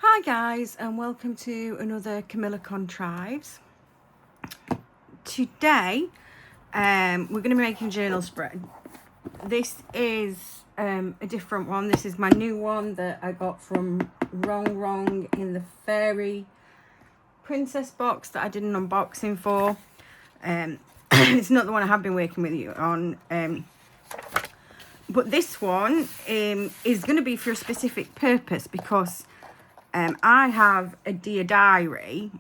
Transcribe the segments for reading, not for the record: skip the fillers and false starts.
Hi guys, and welcome to another Camilla Contrives. Today we're going to be making journal spread. This is a different one. This is my new one that I got from Wrong in the Fairy Princess box that I did an unboxing for. It's not the one I have been working with you on, but this one is going to be for a specific purpose because I have a Dear Diary.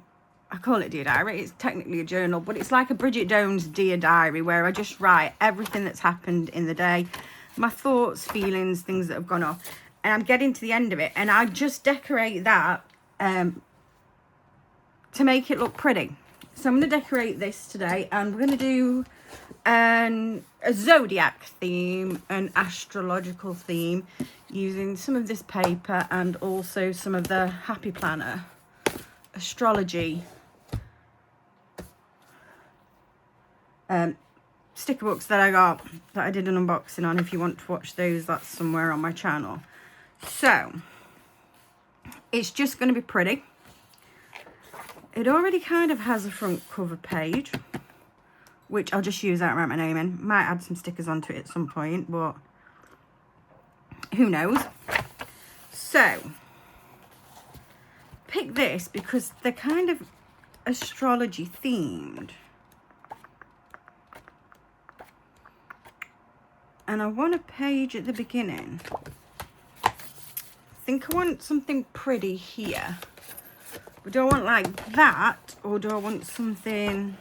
I call it Dear Diary. It's technically a journal, but it's like a Bridget Jones Dear Diary where I just write everything that's happened in the day, my thoughts, feelings, things that have gone off. And I'm getting to the end of it, and I just decorate that to make it look pretty. So I'm going to decorate this today, and we're going to do a Zodiac theme, an astrological theme, using some of this paper and also some of the Happy Planner astrology sticker books that I got, that I did an unboxing on. If you want to watch those, that's somewhere on my channel. So it's just going to be pretty. It already kind of has a front cover page, which I'll just use that to write my name in. Might add some stickers onto it at some point, but who knows. So pick this because they're kind of astrology themed, and I want a page at the beginning. I think I want something pretty here, but do I want like that, or do I want something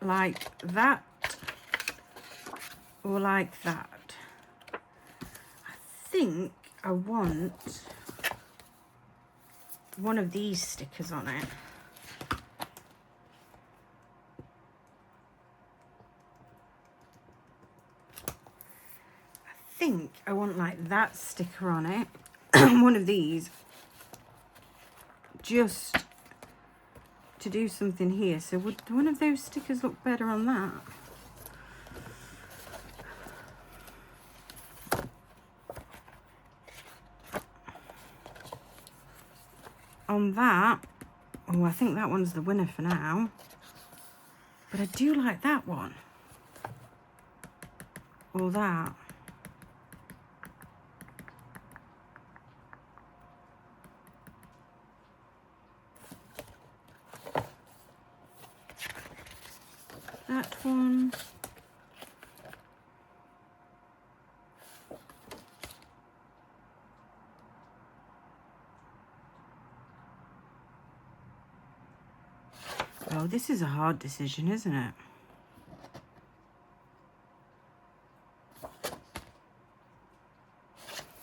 like that, or like that? I think I want one of these stickers on it. I think I want like that sticker on it. One of these, just to do something here. So would one of those stickers look better on that? On that, oh, I think that one's the winner for now, but I do like that one, or that. That one. Oh, this is a hard decision, isn't it?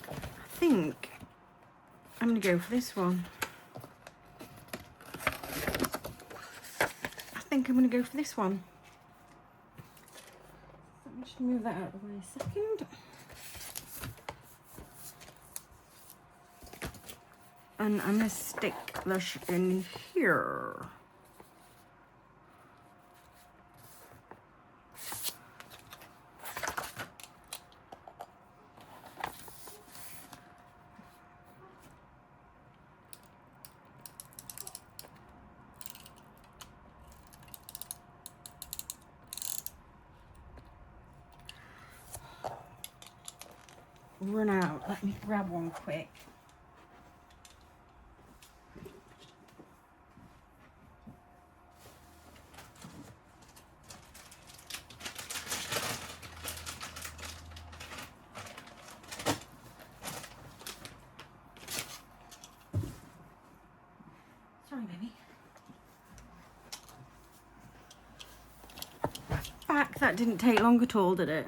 I think I'm going to go for this one. I think I'm going to go for this one. Let me just move that out of the way a second. And I'm going to stick this in here. Run out. Let me grab one quick. Sorry, baby. Back, that didn't take long at all, did it?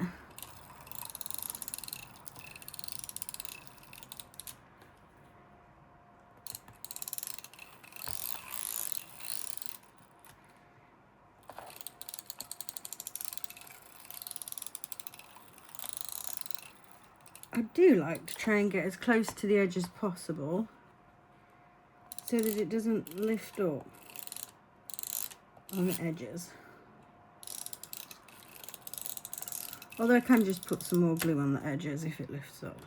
I do like to try and get as close to the edge as possible so that it doesn't lift up on the edges. Although I can just put some more glue on the edges if it lifts up.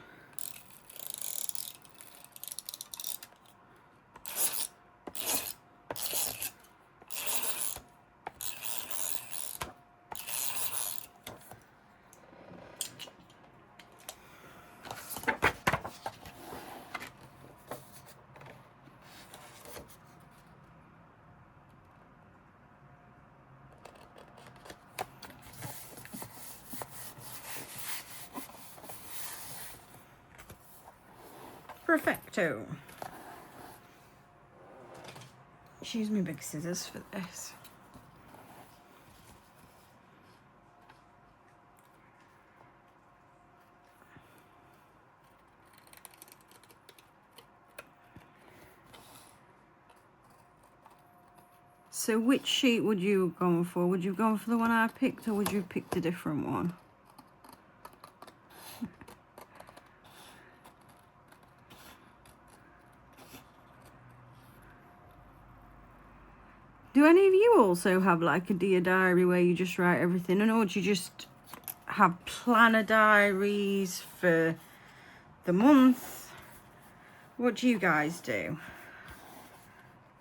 Perfecto. Use my big scissors for this. So which sheet would you have gone for? Would you have gone for the one I picked, or would you have picked a different one? Do any of you also have like a dear diary where you just write everything in, or do you just have planner diaries for the month? What do you guys do?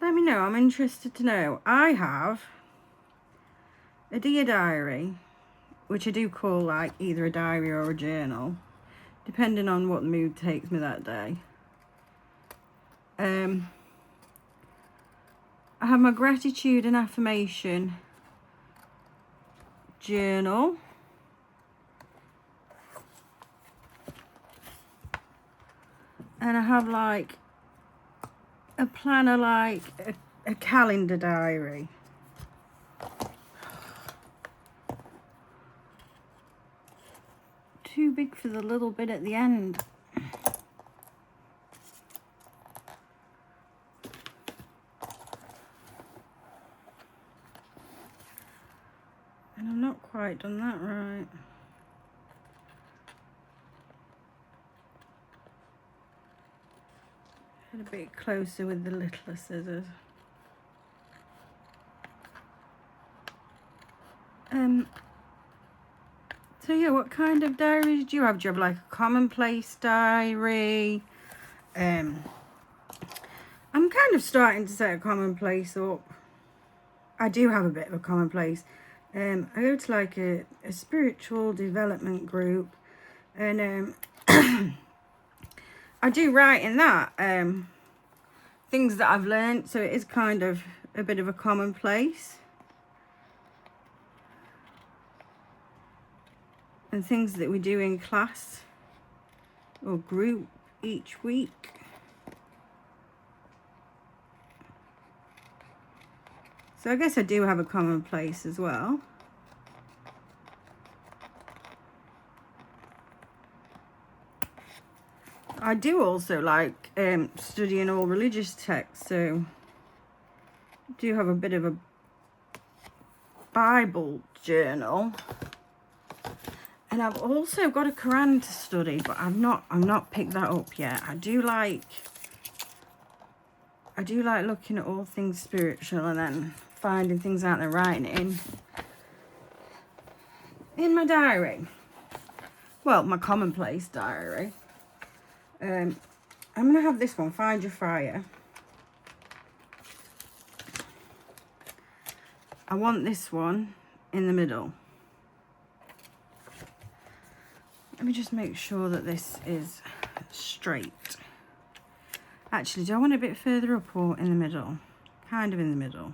Let me know, I'm interested to know. I have a dear diary, which I do call like either a diary or a journal, depending on what the mood takes me that day. I have my gratitude and affirmation journal. And I have like a planner, like a calendar diary. Too big for the little bit at the end. And I've not quite done that right. A bit closer with the littler scissors. So yeah, what kind of diaries do you have? Do you have like a commonplace diary? I'm kind of starting to set a commonplace up. I do have a bit of a commonplace. I go to like a spiritual development group, and I do write in that things that I've learned, so it is kind of a bit of a commonplace, and things that we do in class or group each week. So I guess I do have a commonplace as well. I do also like studying all religious texts, so I do have a bit of a Bible journal. And I've also got a Quran to study, but I've not picked that up yet. I do like looking at all things spiritual and then finding things out there, writing it in my diary. Well, my commonplace diary. I'm going to have this one, Find Your Fire. I want this one in the middle. Let me just make sure that this is straight. Actually, do I want it a bit further up or in the middle? Kind of in the middle.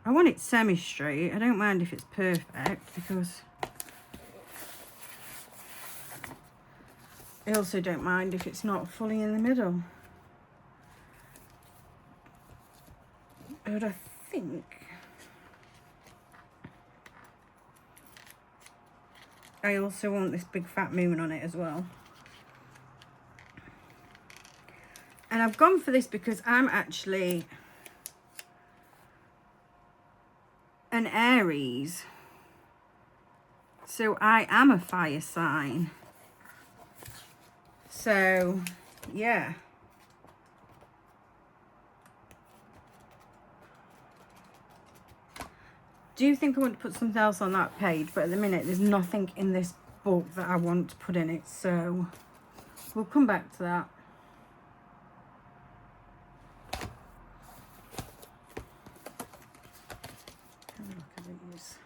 I want it semi-straight. I don't mind if it's perfect, because I also don't mind if it's not fully in the middle. But I think I also want this big fat moon on it as well. And I've gone for this because I'm actually an Aries. So I am a fire sign. So, yeah. Do you think I want to put something else on that page? But at the minute, there's nothing in this book that I want to put in it. So, we'll come back to that. Have a look at these.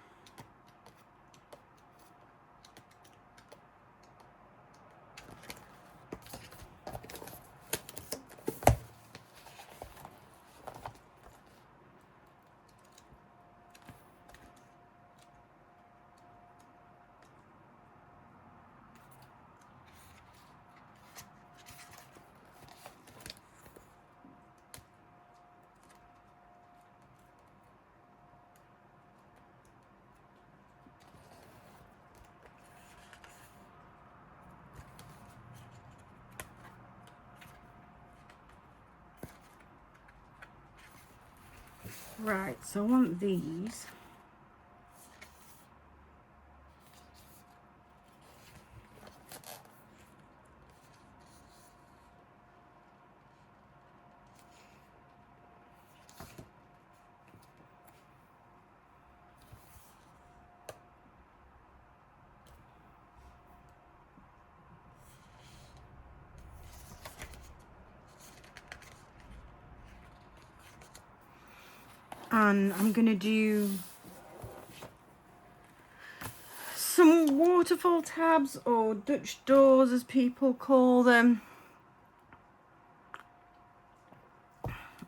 Right, so I want these. And I'm going to do some waterfall tabs, or Dutch doors as people call them.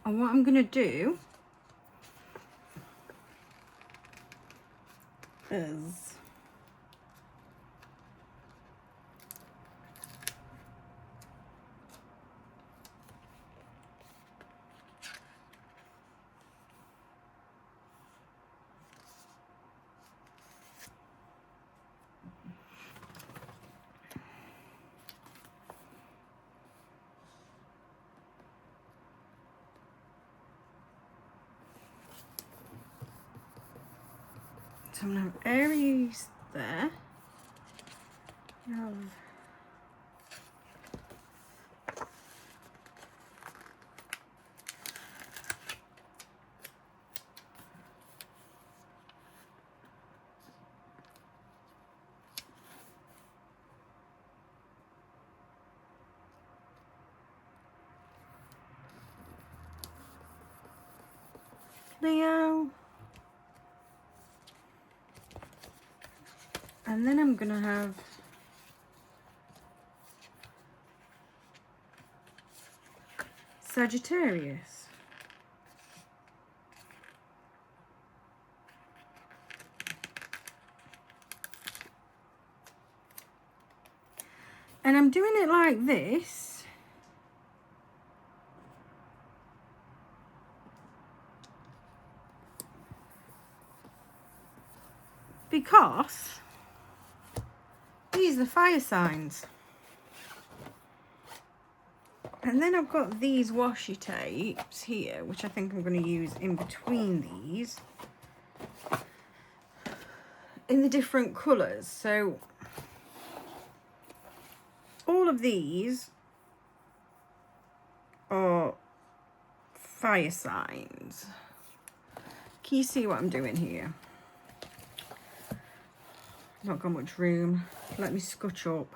And what I'm going to do is so I'm going to have Aries there. Have Leo. And then I'm going to have Sagittarius. And I'm doing it like this because these are the fire signs. And then I've got these washi tapes here, which I think I'm going to use in between these in the different colours. So all of these are fire signs. Can you see what I'm doing here? Not got much room. Let me scotch up.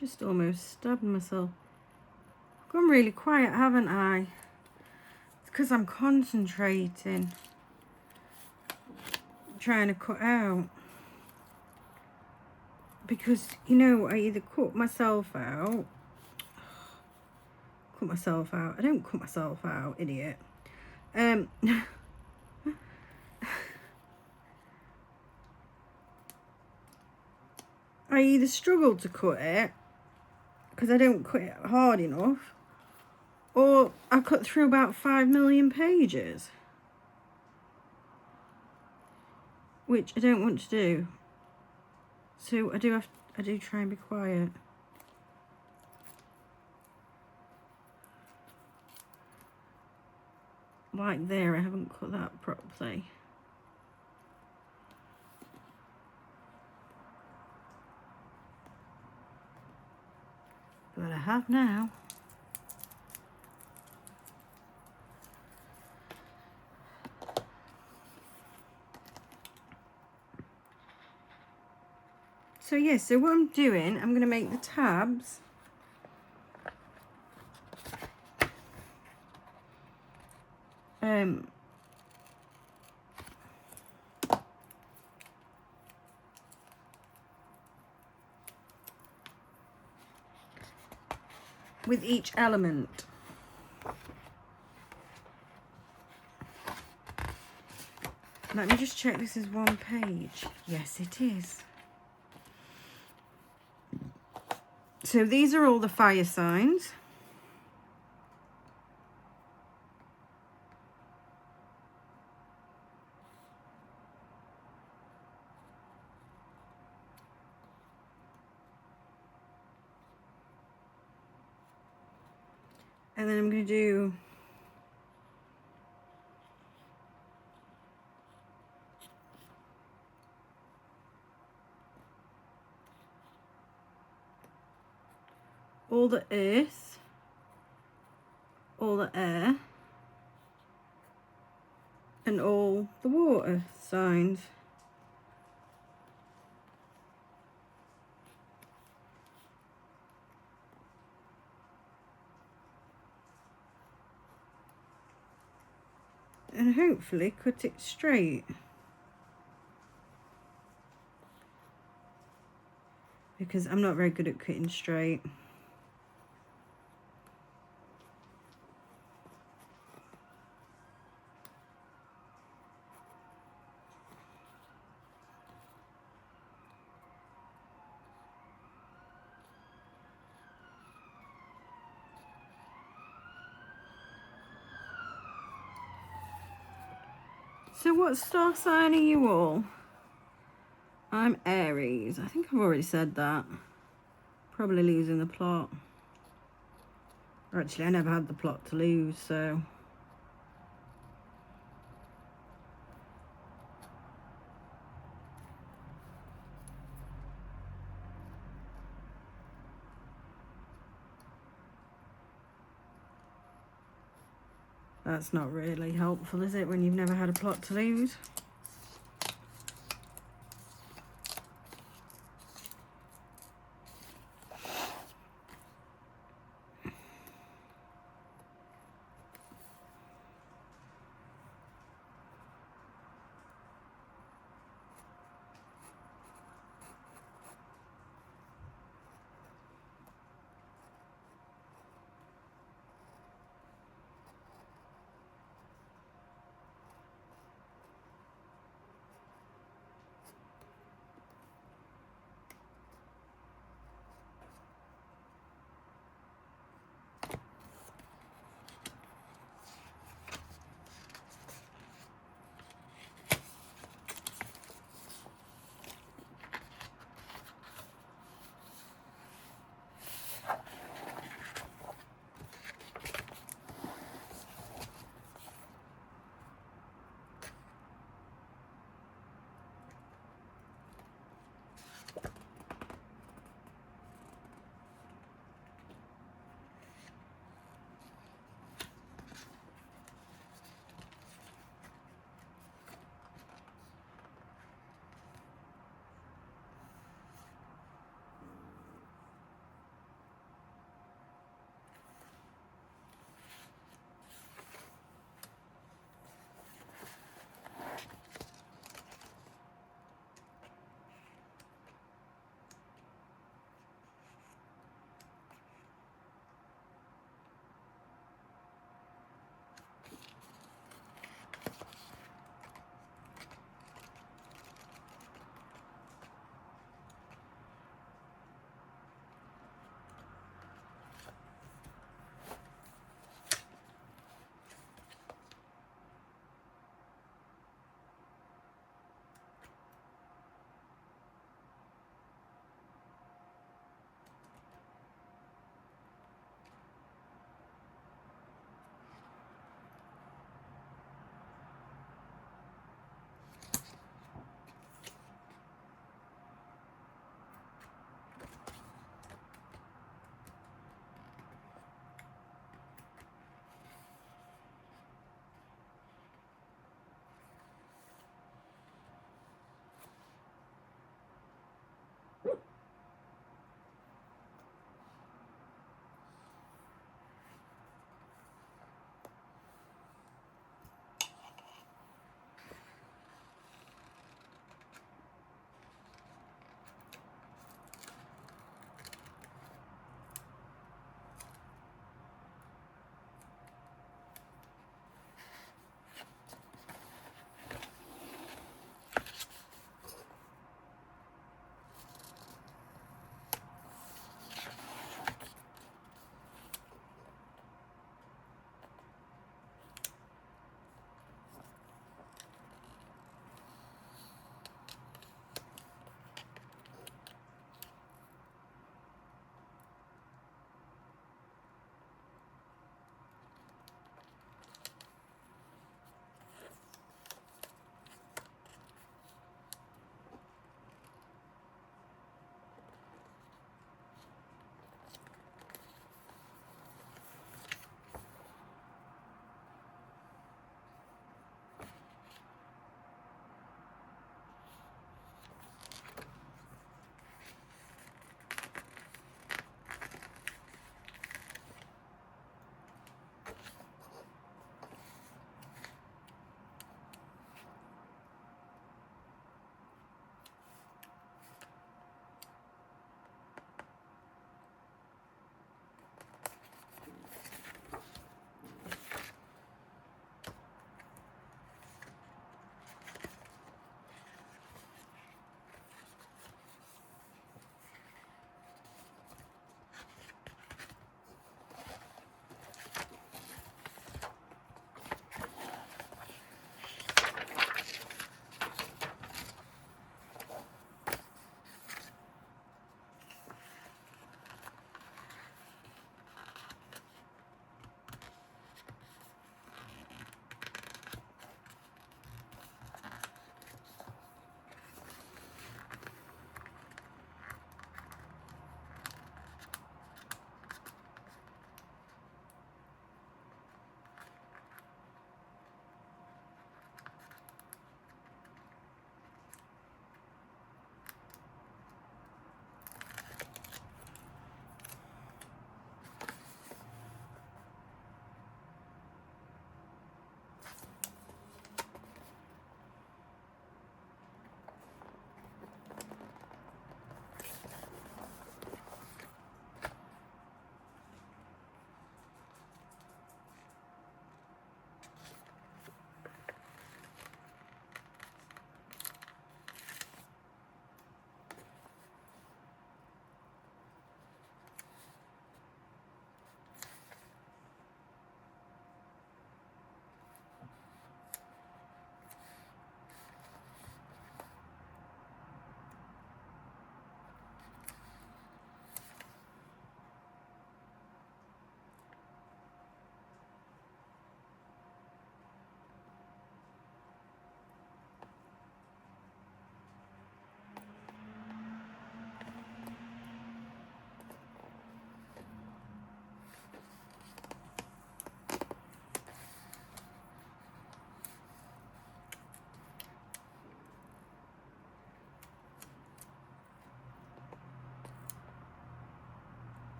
Just almost stabbed myself. I've gone really quiet, haven't I? It's because I'm concentrating, trying to cut out. Because, you know, I either cut myself out. I don't cut myself out, idiot. I either struggle to cut it because I don't cut it hard enough, or I cut through about 5 million pages, which I don't want to do. So I do try and be quiet. Like there, I haven't cut that properly. But I have now. So yeah, so what I'm doing, I'm going to make the tabs with each element. Let me just check this is one page. Yes, it is. So these are all the fire signs. And then I'm going to do all the earth, all the air, and all the water signs. And hopefully cut it straight. Because I'm not very good at cutting straight. So what star sign are you all? I'm Aries. I think I've already said that. Probably losing the plot. Or actually, I never had the plot to lose, so. That's not really helpful, is it, when you've never had a plot to lose?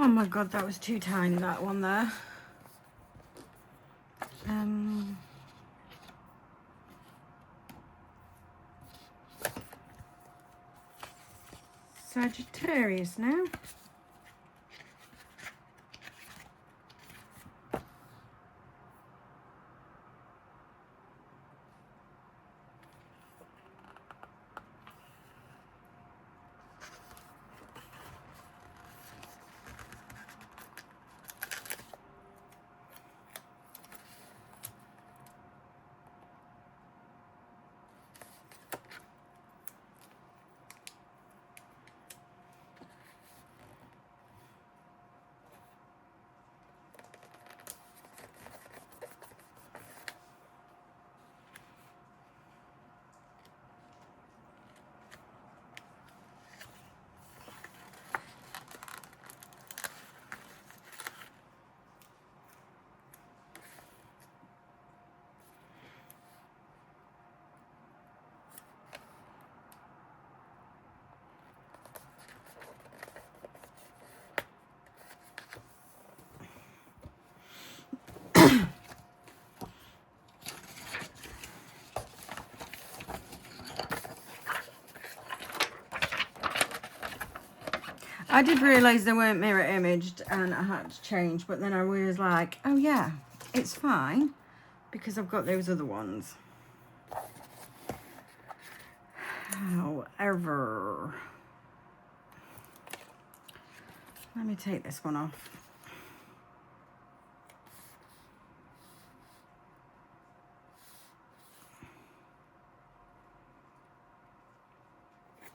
Oh my god, that was too tiny, that one there. Sagittarius now. I did realise they weren't mirror imaged and I had to change, but then I was like, oh yeah, it's fine because I've got those other ones. However, let me take this one off.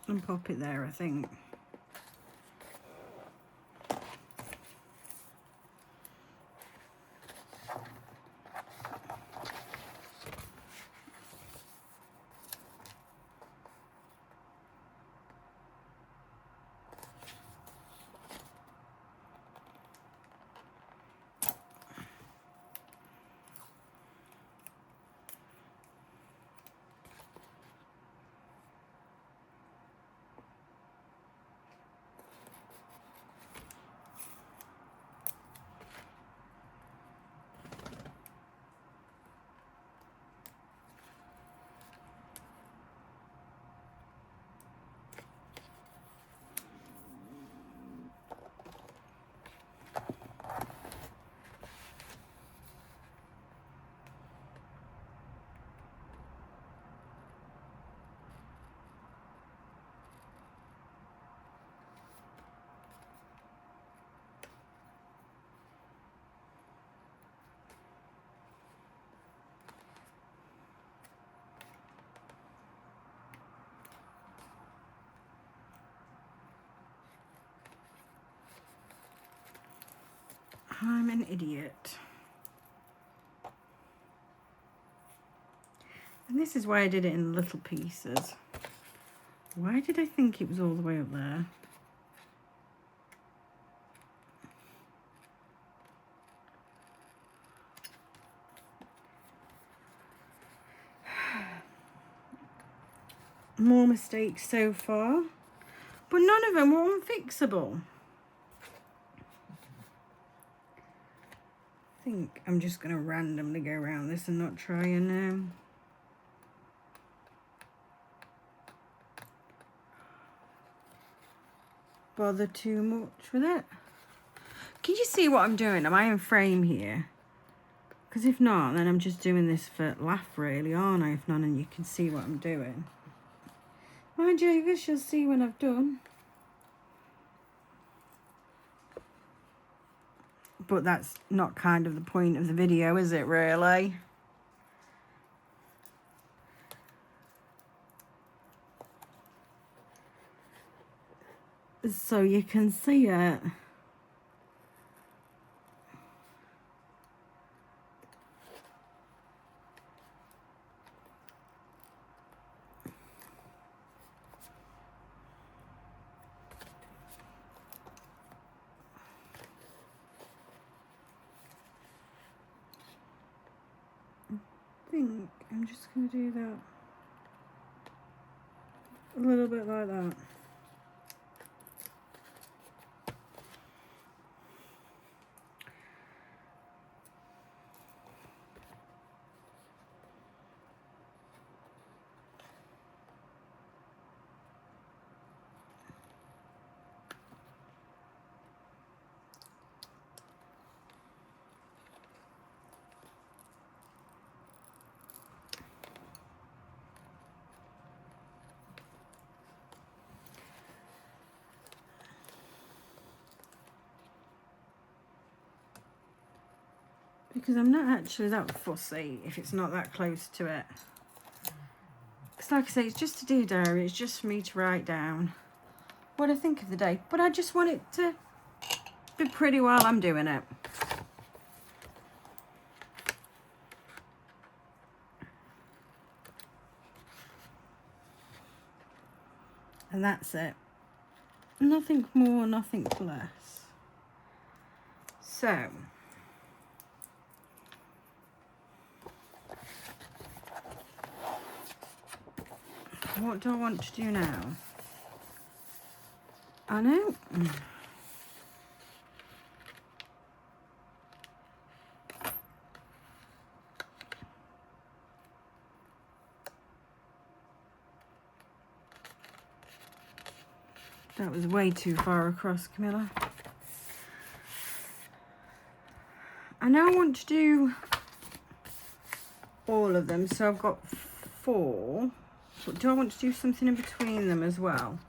And pop it there, I think. I'm an idiot. And this is why I did it in little pieces. Why did I think it was all the way up there? More mistakes so far, but none of them were unfixable. I think I'm just going to randomly go around this and not try and bother too much with it. Can you see what I'm doing? Am I in frame here? Because if not, then I'm just doing this for laugh really, aren't I? If not, and you can see what I'm doing. Mind you, I guess you'll see when I've done. But that's not kind of the point of the video, is it really? So you can see it. I think I'm just going to do that a little bit like that. because I'm not actually that fussy if it's not that close to it. Because like I say, it's just a dear diary. It's just for me to write down what I think of the day. But I just want it to be pretty while I'm doing it. And that's it. Nothing more, nothing less. So, what do I want to do now? I know. That was way too far across, Camilla. I now want to do all of them, so I've got 4. But do I want to do something in between them as well?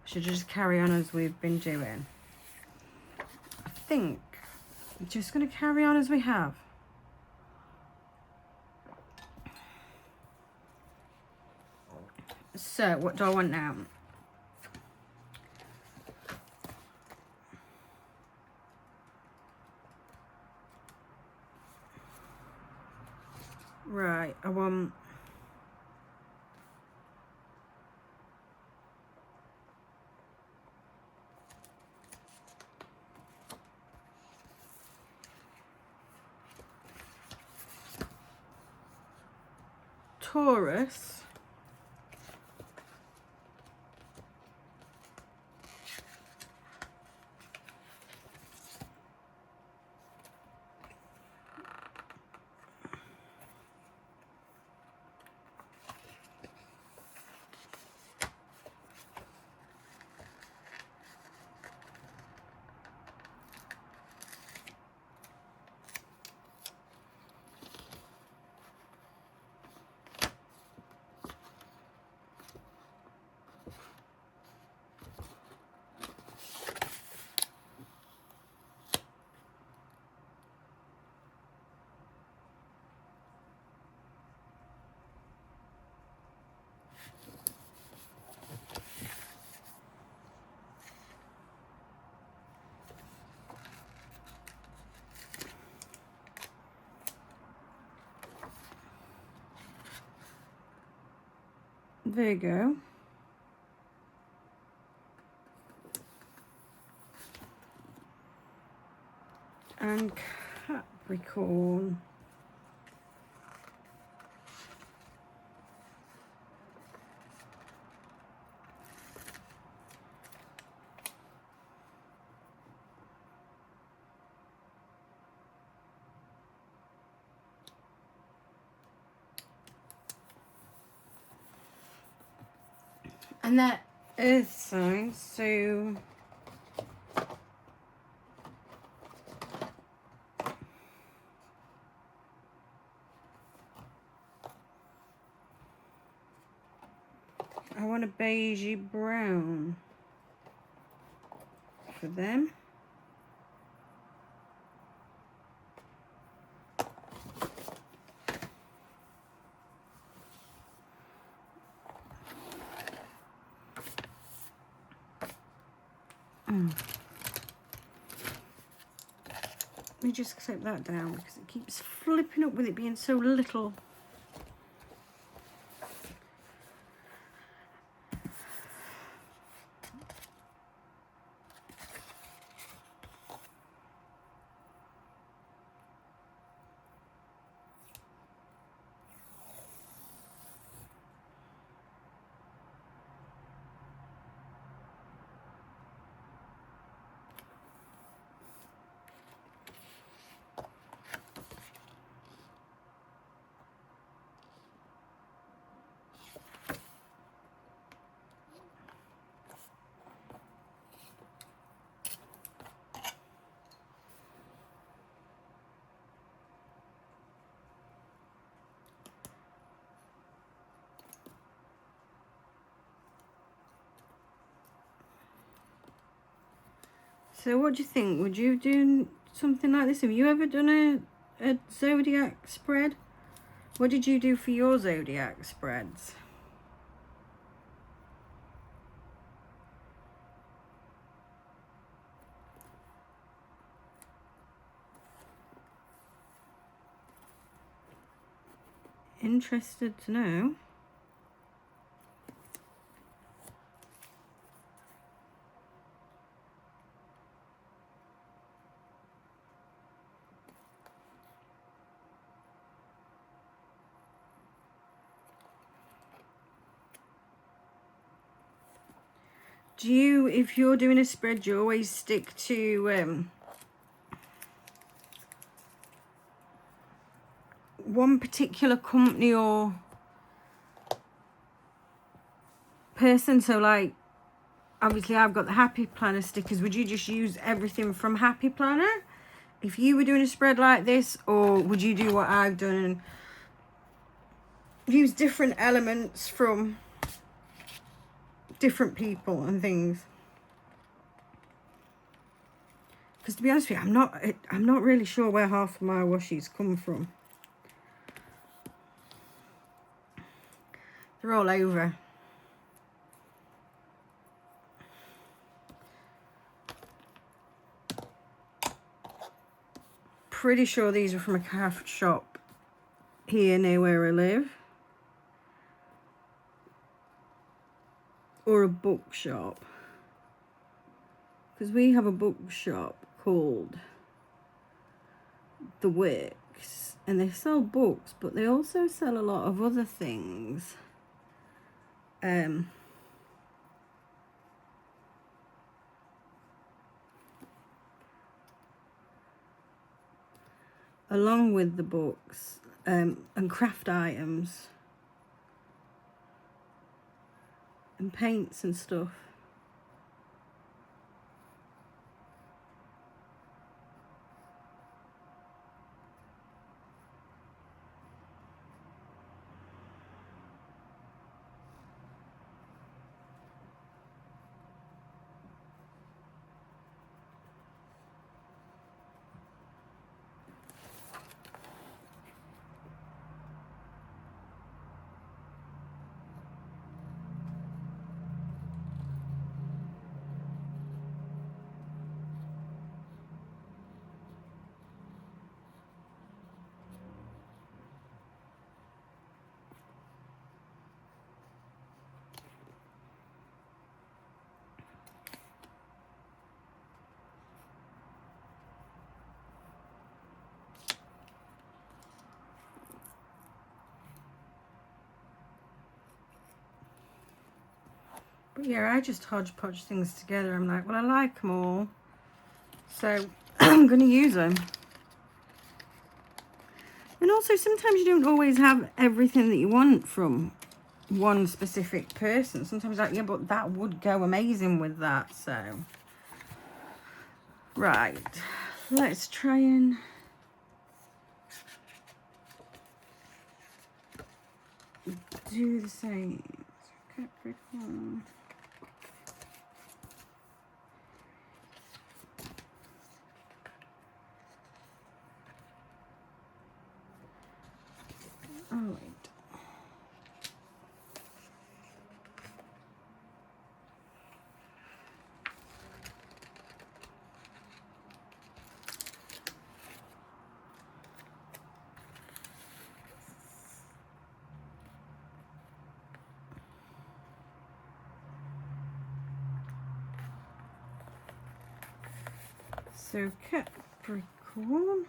I should just carry on as we've been doing. I think I'm just going to carry on as we have. So, what do I want now? Right, I want Taurus, Virgo, and Capricorn. And that earth sign, so I want a beigey brown for them. Let me just clip that down because it keeps flipping up with it being so little. So what do you think? Would you do something like this? Have you ever done a Zodiac spread? What did you do for your Zodiac spreads? Interested to know. Do you, if you're doing a spread, do you always stick to one particular company or person? So like, obviously I've got the Happy Planner stickers. Would you just use everything from Happy Planner if you were doing a spread like this? Or would you do what I've done and use different elements from different people and things? Because to be honest with you, I'm not really sure where half of my washies come from. They're all over. Pretty sure these are from a craft shop here near where I live. Or a bookshop. Because we have a bookshop called The Wicks. And they sell books, but they also sell a lot of other things. Along with the books and craft items and paints and stuff. But yeah, I just hodgepodge things together. I'm like, well, I like them all, so I'm going to use them. And also, sometimes you don't always have everything that you want from one specific person. Sometimes like, yeah, but that would go amazing with that. So, right, let's try and do the same. Capricorn. Oh, wait. So Capricorn.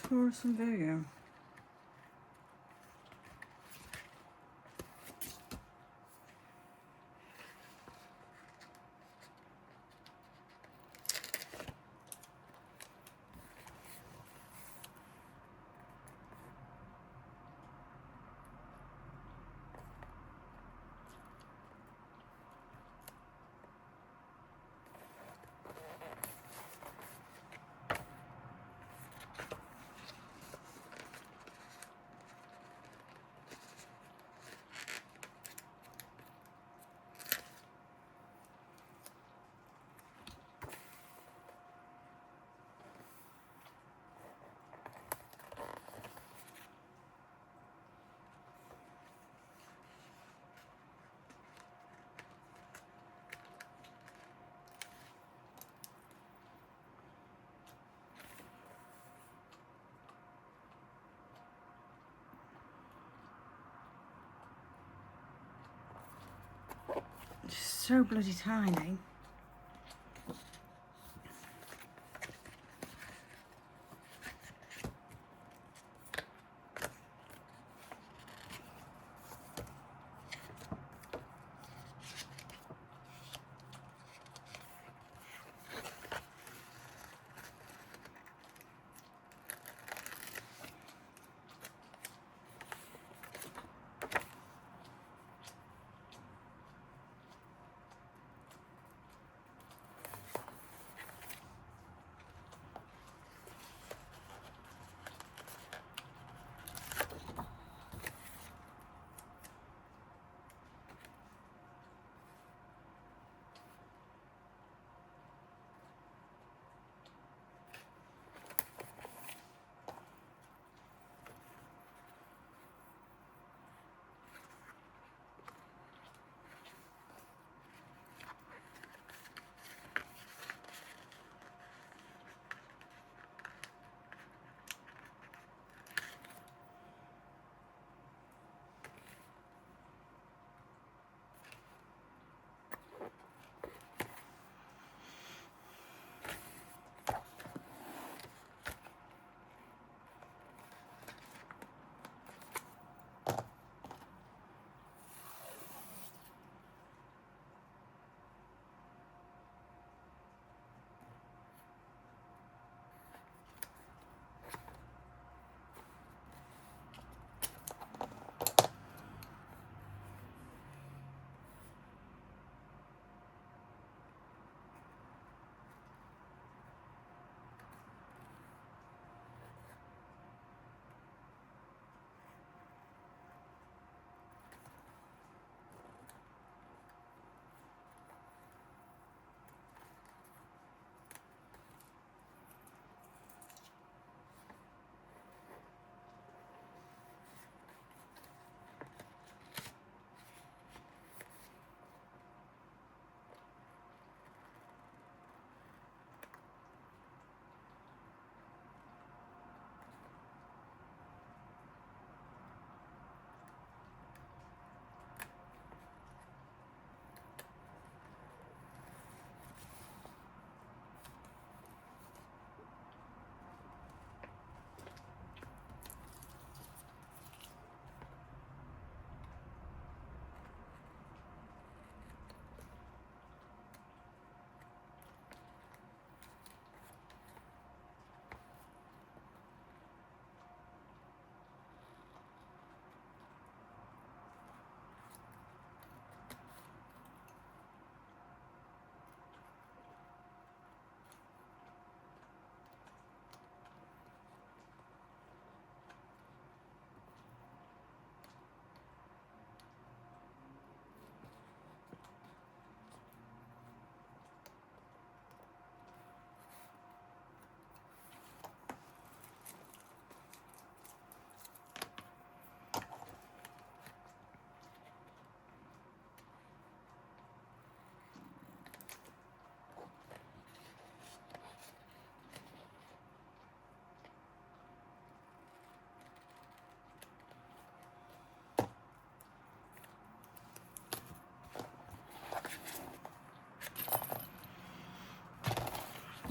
Taurus and Virgo. So bloody tiny.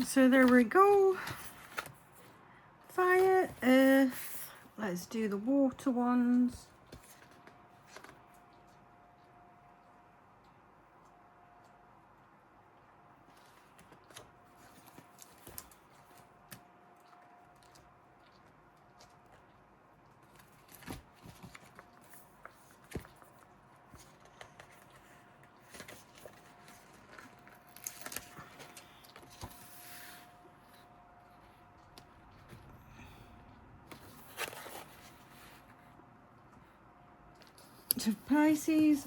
So there we go. Fire. Let's do the water ones. To Pisces.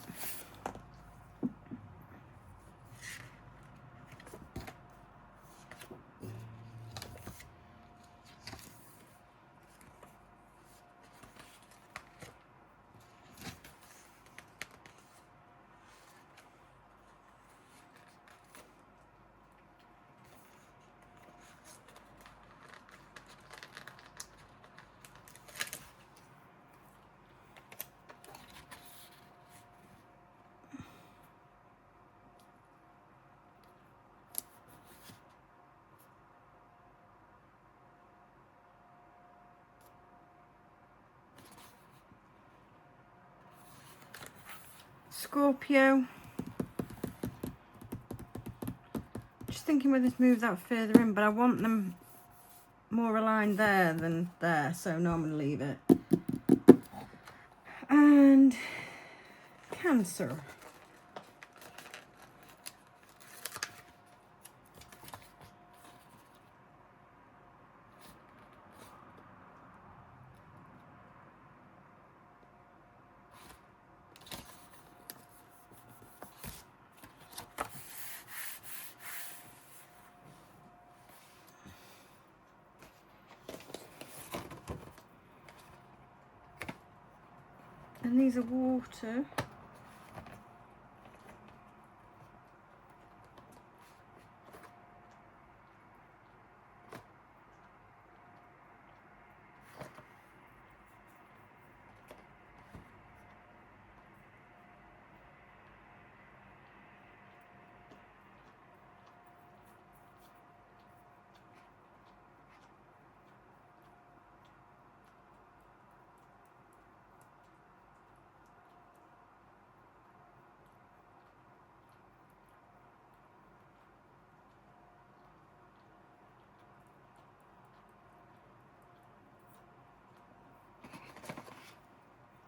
Scorpio. Just thinking whether to move that further in, but I want them more aligned there than there, so no, I'm going to leave it. And Cancer. And these are water.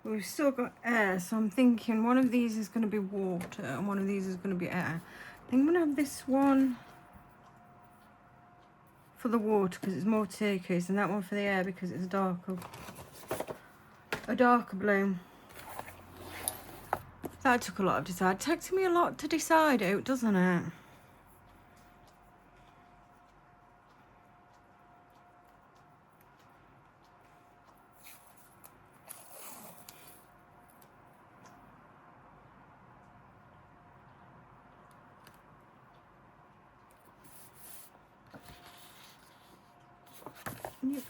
We've still got air, so I'm thinking one of these is going to be water and one of these is going to be air. I think I'm going to have this one for the water because it's more turquoise, and that one for the air because it's a darker blue. That took a lot of decide. It takes me a lot to decide out, doesn't it? Yep.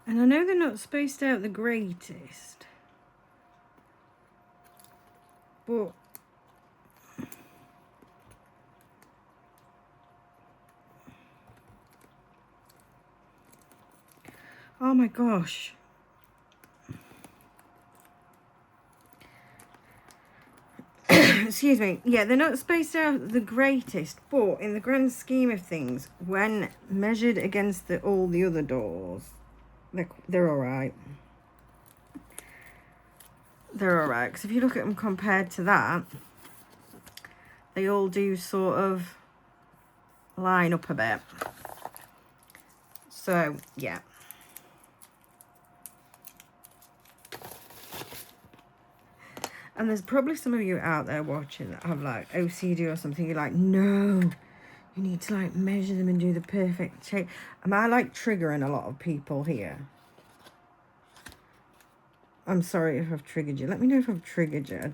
And I know they're not spaced out the greatest, but oh my gosh. Excuse me. Yeah, they're not spaced out the greatest, but in the grand scheme of things, when measured against all the other doors, they're all right. They're all right, because if you look at them compared to that, they all do sort of line up a bit. So, yeah. And there's probably some of you out there watching that have like OCD or something. You're like, no, you need to like measure them and do the perfect shape. Am I like triggering a lot of people here? I'm sorry if I've triggered you. Let me know if I've triggered you.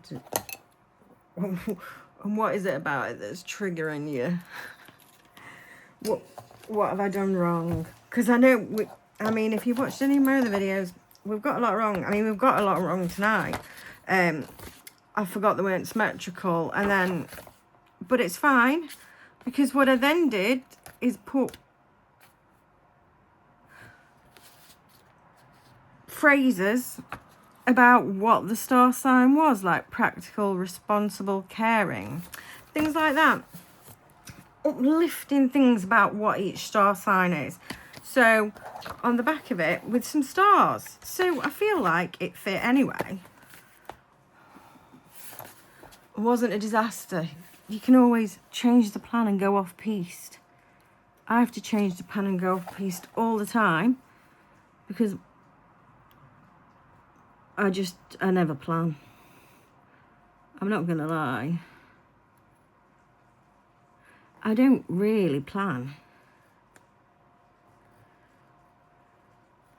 And what is it about it that's triggering you? What have I done wrong? Because I know, I mean, if you've watched any of my other videos, we've got a lot wrong. I mean, we've got a lot wrong tonight. I forgot they weren't symmetrical, and then, but it's fine, because what I then did is put phrases about what the star sign was, like practical, responsible, caring, things like that. Uplifting things about what each star sign is. So on the back of it with some stars. So I feel like it fit anyway. It wasn't a disaster. You can always change the plan and go off piste. I have to change the plan and go off piste all the time because I never plan. I'm not gonna lie. I don't really plan.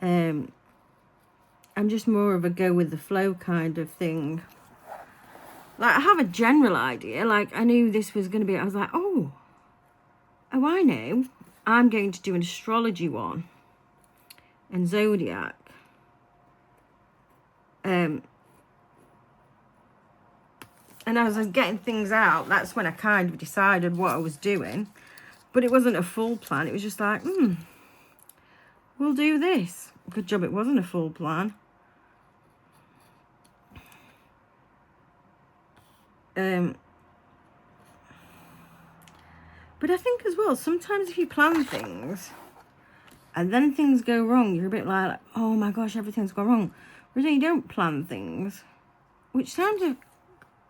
I'm just more of a go with the flow kind of thing. Like, I have a general idea. Like, I knew this was going to be, I was like, oh, I know. I'm going to do an astrology one and Zodiac. And as I was getting things out, that's when I kind of decided what I was doing. But it wasn't a full plan. It was just like, we'll do this. Good job it wasn't a full plan. But I think as well, sometimes if you plan things and then things go wrong, you're a bit like, oh my gosh, everything's gone wrong. Whereas when you don't plan things, which sounds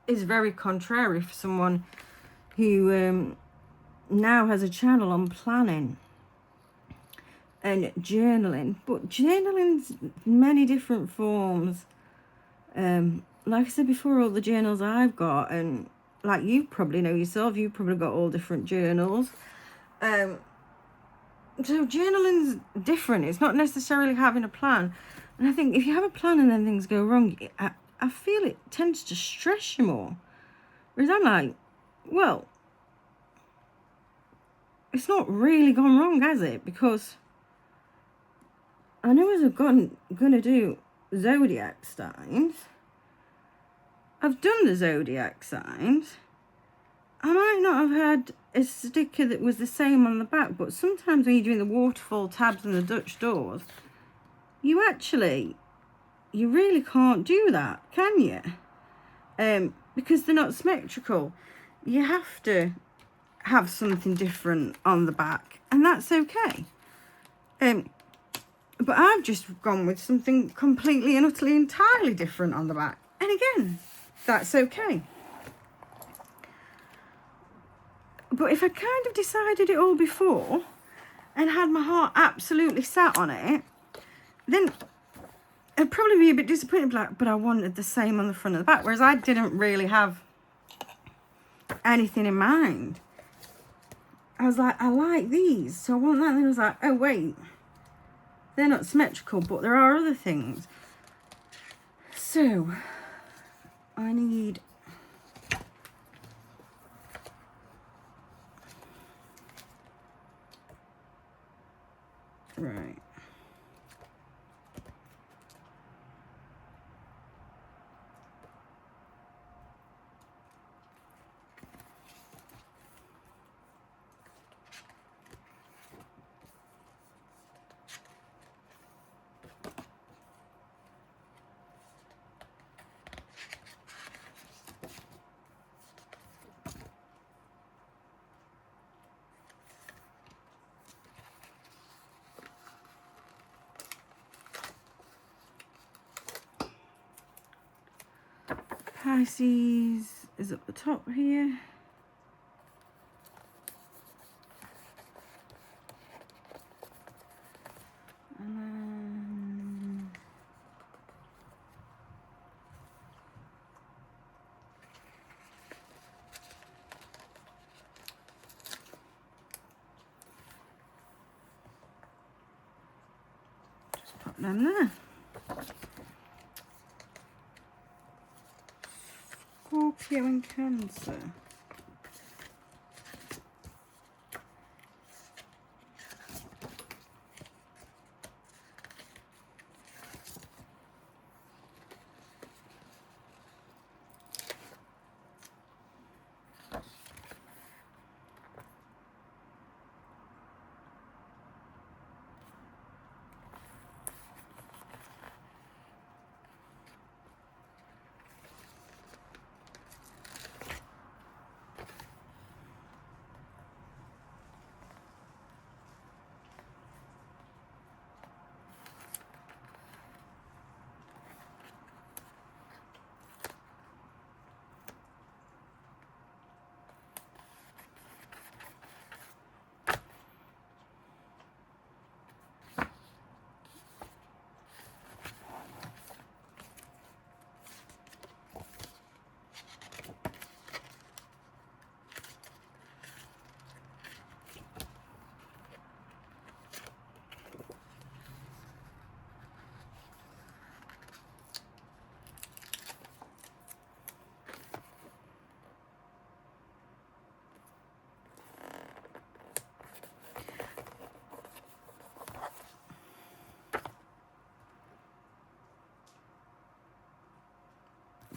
is very contrary for someone who now has a channel on planning and journaling. But journaling's many different forms. Like I said before, all the journals I've got, and like you probably know yourself, you've probably got all different journals. So journaling's different. It's not necessarily having a plan. And I think if you have a plan and then things go wrong, I feel it tends to stress you more. Whereas I'm like, well, it's not really gone wrong, has it? Because I knew I was going to do Zodiac signs. I've done the Zodiac signs. I might not have had a sticker that was the same on the back, but sometimes when you're doing the waterfall tabs and the Dutch doors, you really can't do that, can you? Because they're not symmetrical. You have to have something different on the back, and that's okay. But I've just gone with something completely and utterly entirely different on the back. And again, that's okay. But if I kind of decided it all before and had my heart absolutely set on it, then I'd probably be a bit disappointed, like, but I wanted the same on the front and the back, whereas I didn't really have anything in mind. I was like, I like these, so I want that. And then I was like, oh wait, they're not symmetrical, but there are other things. So I need right. Pisces is up the top here. And then them there. Scorpio and Cancer.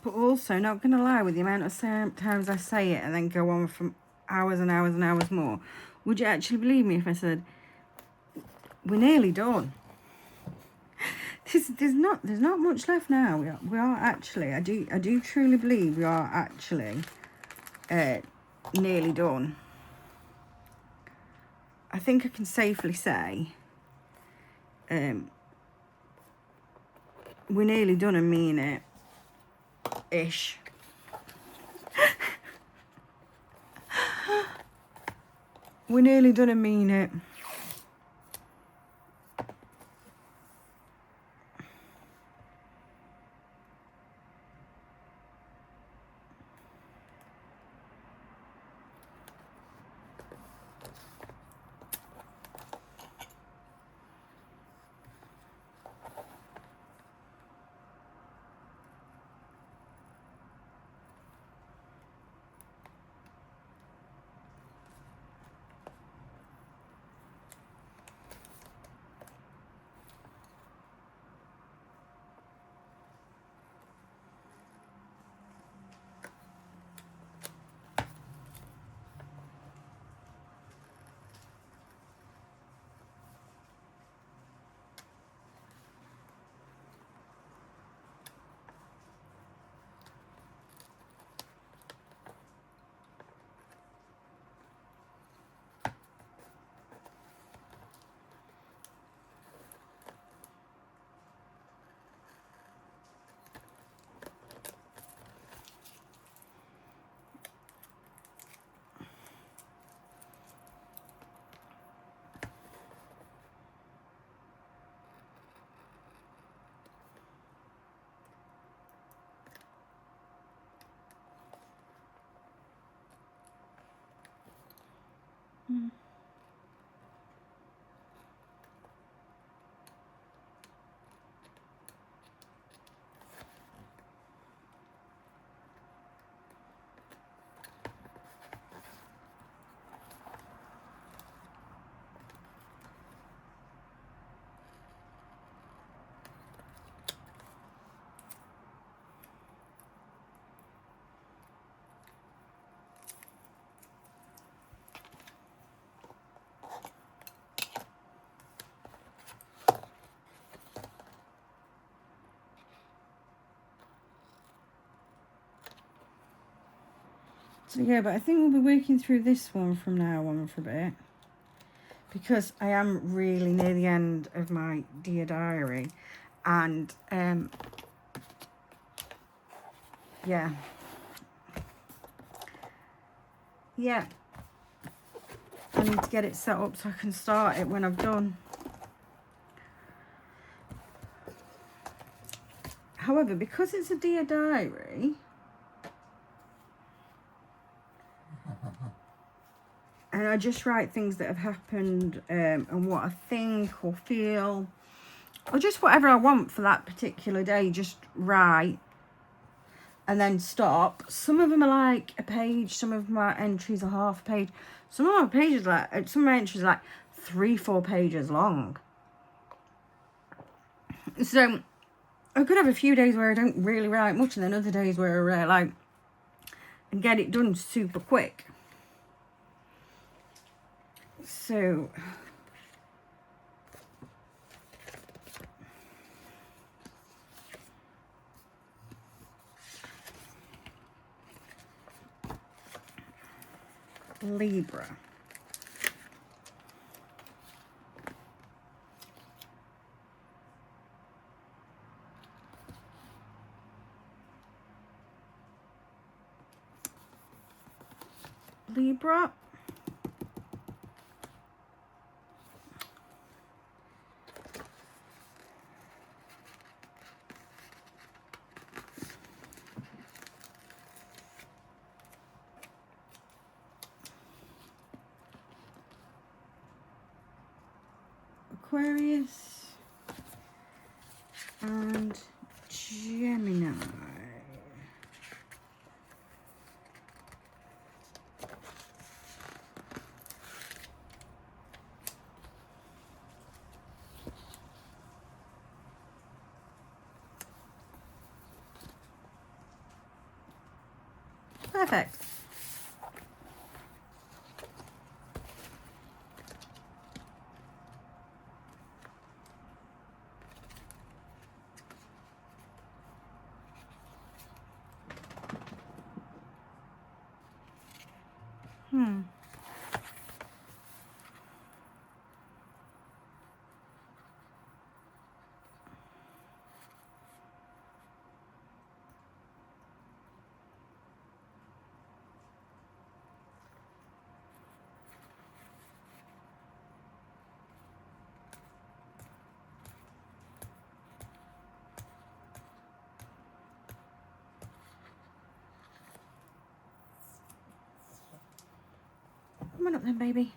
But also, not going to lie, with the amount of times I say it and then go on for hours and hours and hours more, would you actually believe me if I said, we're nearly done? There's not much left now. We are actually, I do truly believe we are actually nearly done. I think I can safely say we're nearly done and mean it. Ish. We're nearly done and mean it. So yeah, but I think we'll be working through this one from now on for a bit, because I am really near the end of my Dear Diary, and yeah, I need to get it set up so I can start it when I've done. However, because it's a Dear Diary, and I just write things that have happened and what I think or feel or just whatever I want for that particular day, just write and then stop. Some of them are like a page, some of my entries are half a page, some of my pages like, some of my entries are like 3-4 pages long. So I could have a few days where I don't really write much, and then other days where I like and get it done super quick. So Libra. Libra. Aquarius and Gemini. Perfect. Come on up then, baby.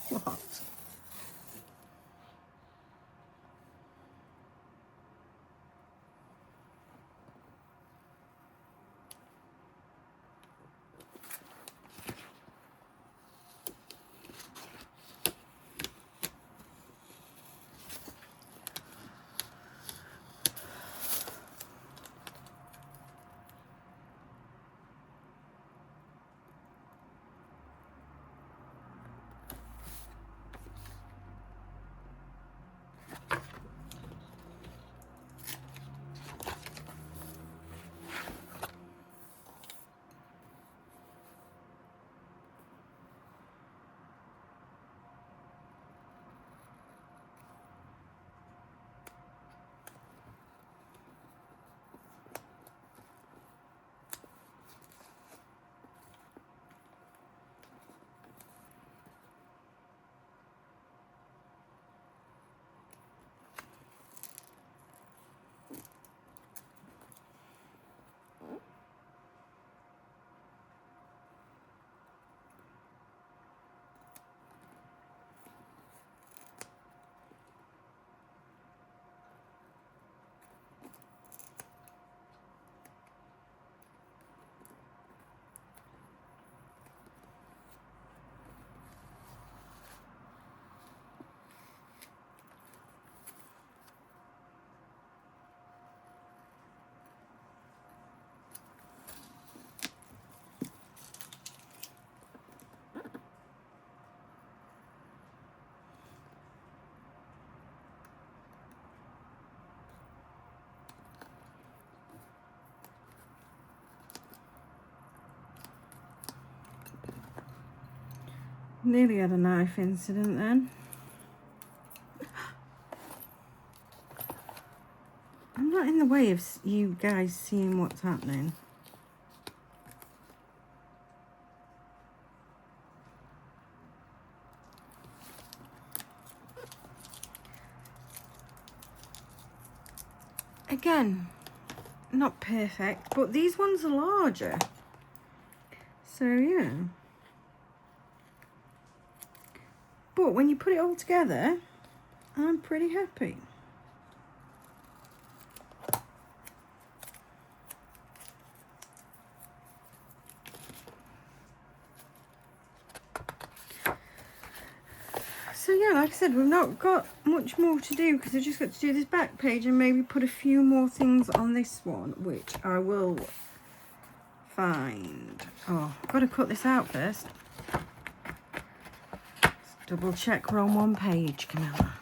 What? Nearly had a knife incident then. I'm not in the way of you guys seeing what's happening. Again, not perfect, but these ones are larger. So yeah. But when you put it all together, I'm pretty happy. So yeah, like I said, we've not got much more to do because I've just got to do this back page and maybe put a few more things on this one, which I will find. Oh, I've got to cut this out first. Let's double check we're on one page, Camilla.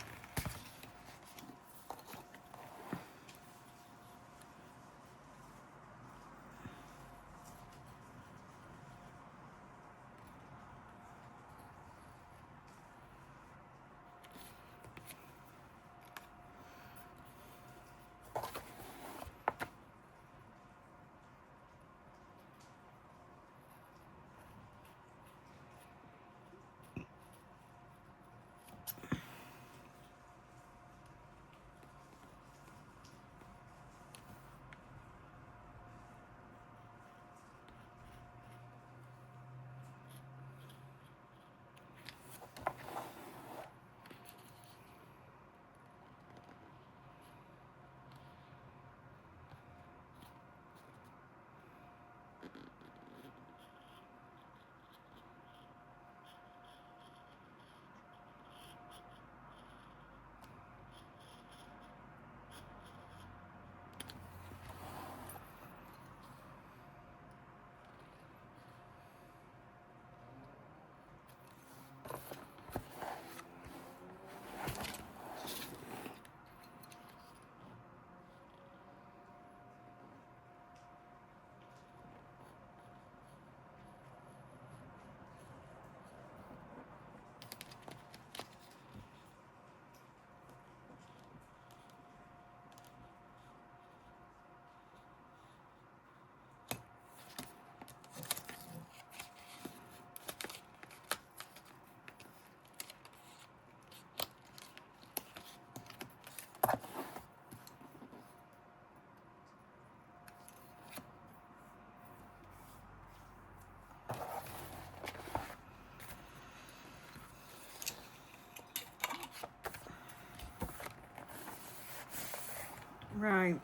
Right.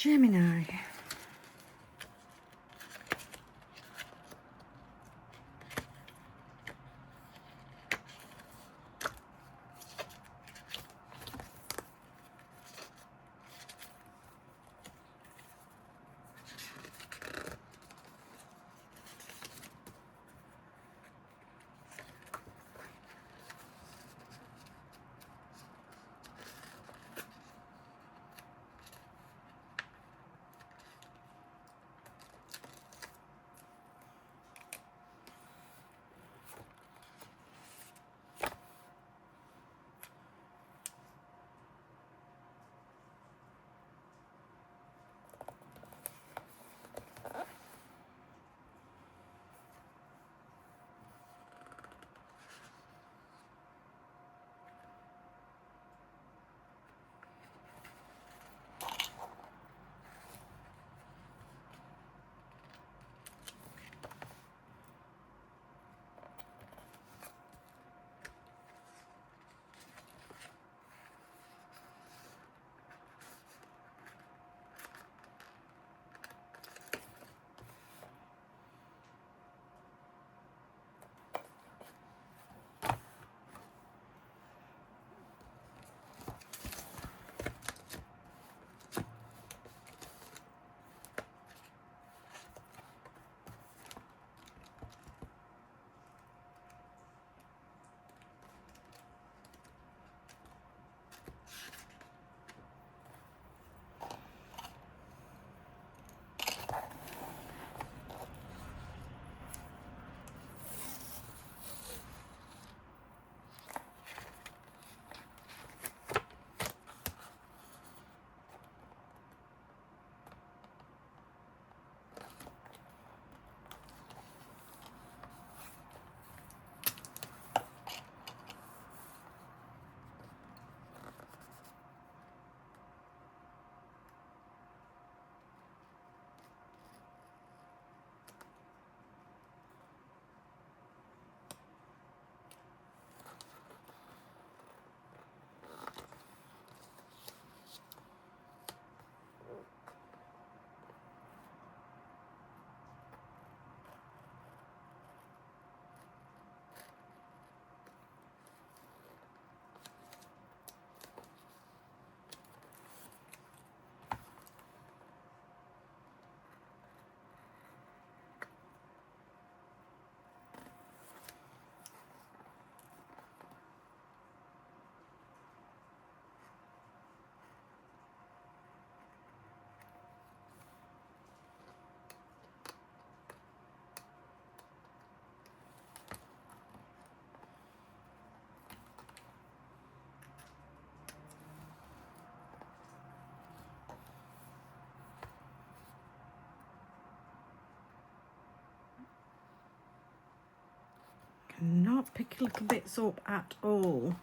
Gemini. Cannot pick little bits up at all.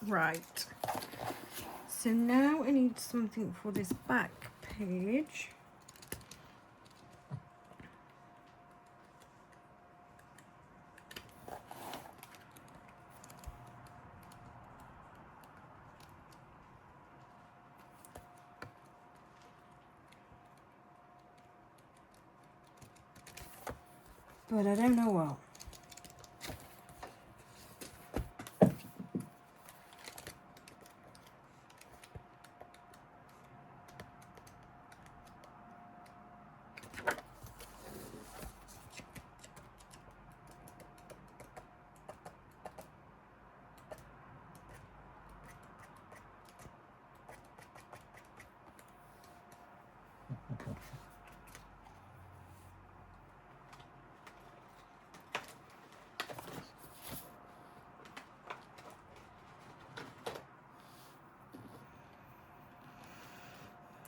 Right. So now I need something for this back page. But I don't know what.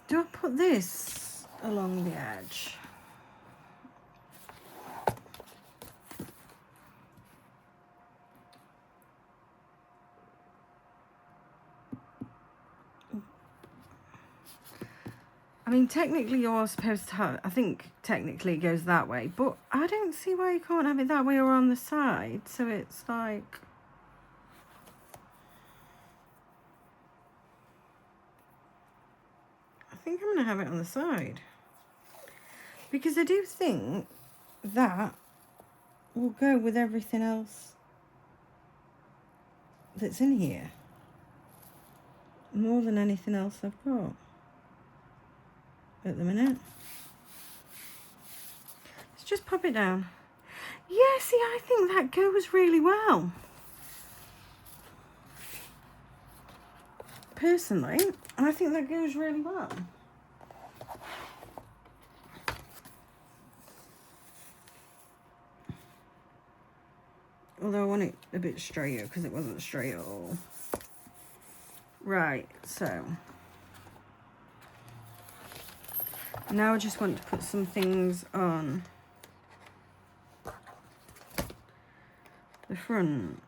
Do I put this along the edge? I mean, technically you're supposed to have, I think technically it goes that way, but I don't see why you can't have it that way or on the side. So it's like, I think I'm going to have it on the side. Because I do think that will go with everything else that's in here. More than anything else I've got at the minute. Let's just pop it down. Yeah, see, I think that goes really well. Personally, I think that goes really well. Although I want it a bit straighter because it wasn't straight at all. Right, so now I just want to put some things on the front.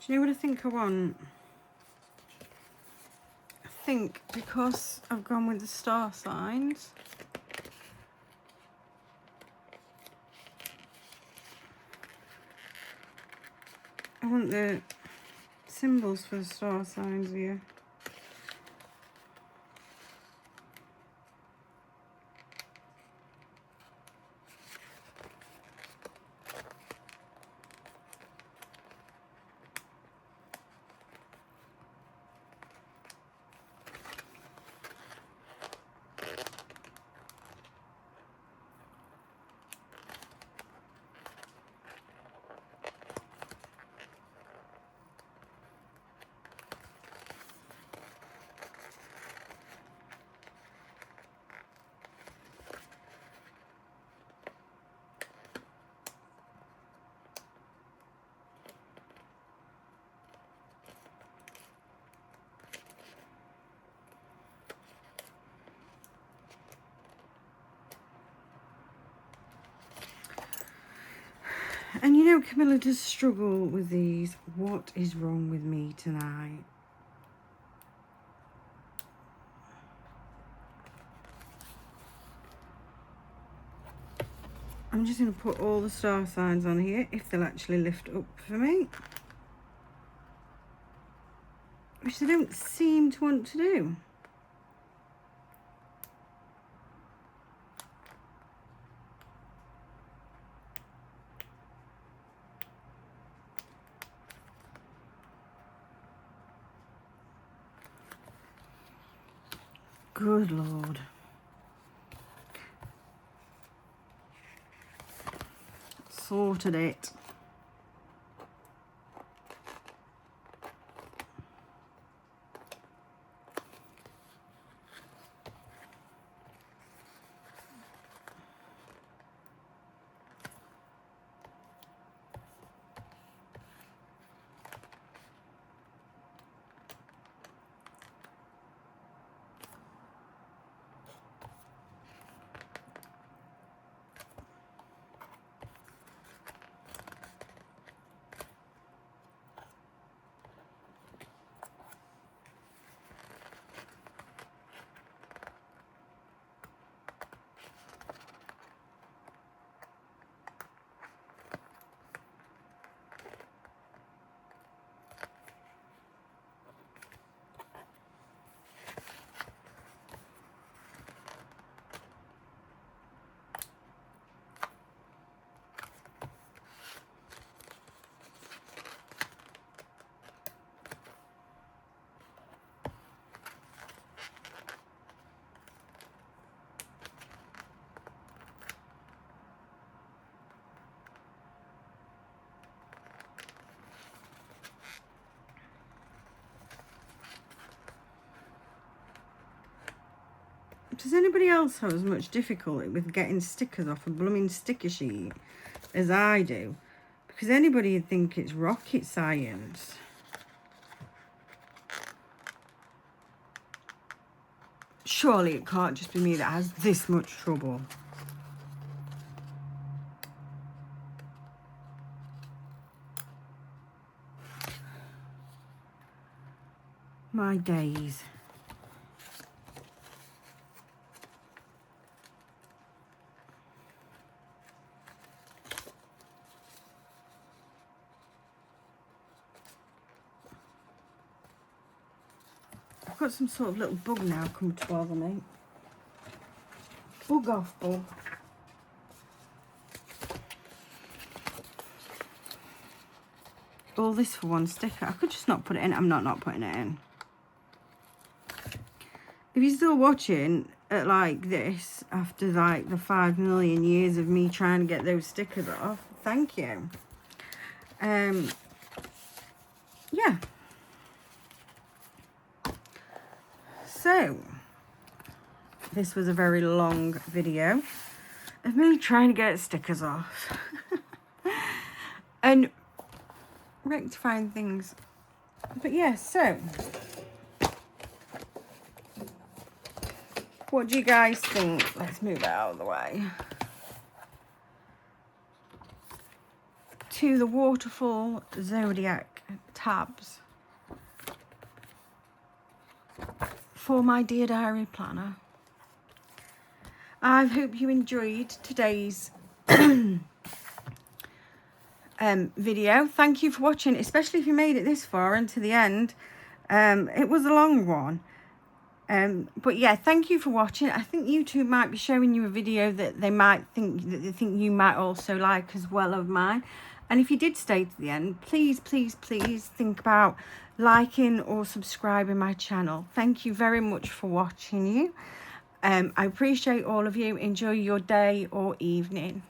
Do you know what I think I want? I think because I've gone with the star signs, I want the symbols for the star signs here. And you know, Camilla does struggle with these. What is wrong with me tonight? I'm just going to put all the star signs on here, if they'll actually lift up for me. Which they don't seem to want to do. Good Lord. Sorted it. Does anybody else have as much difficulty with getting stickers off a blooming sticker sheet as I do? Because anybody would think it's rocket science. Surely it can't just be me that has this much trouble. My days. I've got some sort of little bug now come to bother me. Bug off, bug. All this for one sticker. I could just not put it in. I'm not putting it in. If you're still watching at like this, after like the 5 million years of me trying to get those stickers off, thank you. Yeah. So, this was a very long video of me trying to get stickers off. And rectifying things. But yeah, so what do you guys think? Let's move it out of the way. To the waterfall Zodiac tabs for my Dear Diary planner. I hope you enjoyed today's video. Thank you for watching, especially if you made it this far and to the end. It was a long one. But yeah, thank you for watching. I think YouTube might be showing you a video that they think you might also like as well of mine. And if you did stay to the end, please think about liking or subscribing my channel. Thank you very much for watching. I appreciate all of you. Enjoy your day or evening.